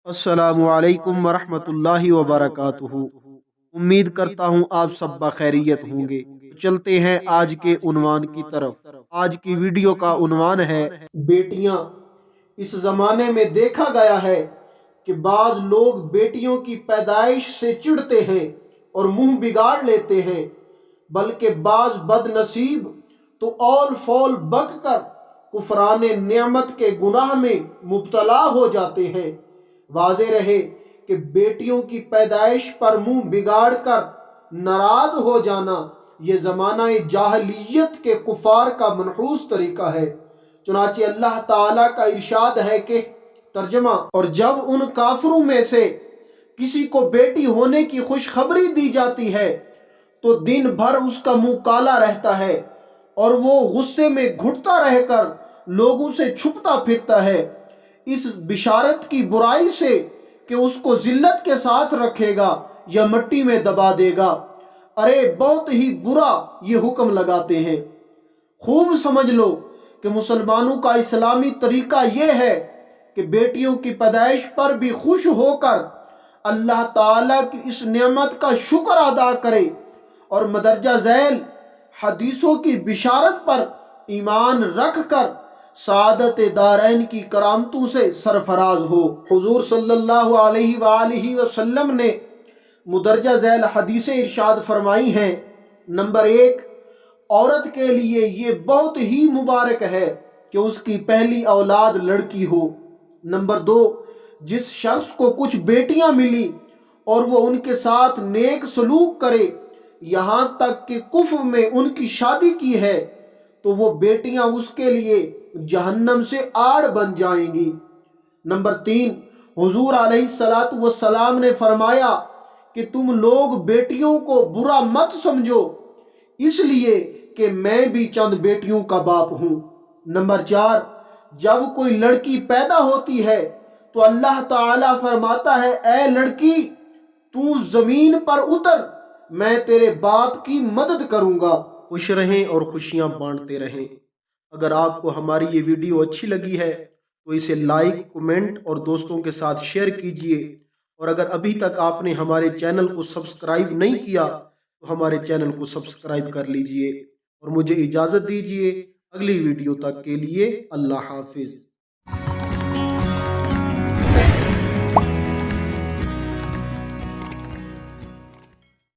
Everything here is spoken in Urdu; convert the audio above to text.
السلام علیکم ورحمۃ اللہ وبرکاتہ۔ امید کرتا ہوں آپ سب بخیریت ہوں گے۔ چلتے ہیں آج کے عنوان کی طرف۔ آج کی ویڈیو کا عنوان ہے بیٹیاں۔ اس زمانے میں دیکھا گیا ہے کہ بعض لوگ بیٹیوں کی پیدائش سے چڑھتے ہیں اور منہ بگاڑ لیتے ہیں، بلکہ بعض بد نصیب تو اول فول بک کر کفران نعمت کے گناہ میں مبتلا ہو جاتے ہیں۔ واضح رہے کہ بیٹیوں کی پیدائش پر منہ بگاڑ کر ناراض ہو جانا یہ زمانہ جاہلیت کے کفار کا منحوس طریقہ ہے۔ چنانچہ اللہ تعالیٰ کا ارشاد ہے کہ ترجمہ، اور جب ان کافروں میں سے کسی کو بیٹی ہونے کی خوشخبری دی جاتی ہے تو دن بھر اس کا منہ کالا رہتا ہے اور وہ غصے میں گھٹتا رہ کر لوگوں سے چھپتا پھرتا ہے، اس بشارت کی برائی سے کہ اس کو ذلت کے ساتھ رکھے گا یا مٹی میں دبا دے گا۔ ارے بہت ہی برا یہ حکم لگاتے ہیں۔ خوب سمجھ لو کہ مسلمانوں کا اسلامی طریقہ یہ ہے کہ بیٹیوں کی پیدائش پر بھی خوش ہو کر اللہ تعالیٰ کی اس نعمت کا شکر ادا کرے اور مدرجہ ذیل حدیثوں کی بشارت پر ایمان رکھ کر سعادت دارین کی کرامتوں سے سرفراز ہو۔ حضور صلی اللہ علیہ وآلہ وسلم نے مدرجہ ذیل حدیثیں ارشاد فرمائی ہیں۔ نمبر 1، عورت کے لیے یہ بہت ہی مبارک ہے کہ اس کی پہلی اولاد لڑکی ہو۔ نمبر 2، جس شخص کو کچھ بیٹیاں ملی اور وہ ان کے ساتھ نیک سلوک کرے یہاں تک کہ کفر میں ان کی شادی کی ہے تو وہ بیٹیاں اس کے لیے جہنم سے آڑ بن جائیں گی۔ نمبر 3، حضور علیہ السلام نے فرمایا کہ تم لوگ بیٹیوں کو برا مت سمجھو اس لیے کہ میں بھی چند بیٹیوں کا باپ ہوں۔ نمبر 4، جب کوئی لڑکی پیدا ہوتی ہے تو اللہ تعالیٰ فرماتا ہے، اے لڑکی تو زمین پر اتر، میں تیرے باپ کی مدد کروں گا۔ خوش رہیں اور خوشیاں بانٹتے رہیں۔ اگر آپ کو ہماری یہ ویڈیو اچھی لگی ہے تو اسے لائک، کمنٹ اور دوستوں کے ساتھ شیئر کیجئے، اور اگر ابھی تک آپ نے ہمارے چینل کو سبسکرائب نہیں کیا تو ہمارے چینل کو سبسکرائب کر لیجئے، اور مجھے اجازت دیجئے اگلی ویڈیو تک کے لیے اللہ حافظ۔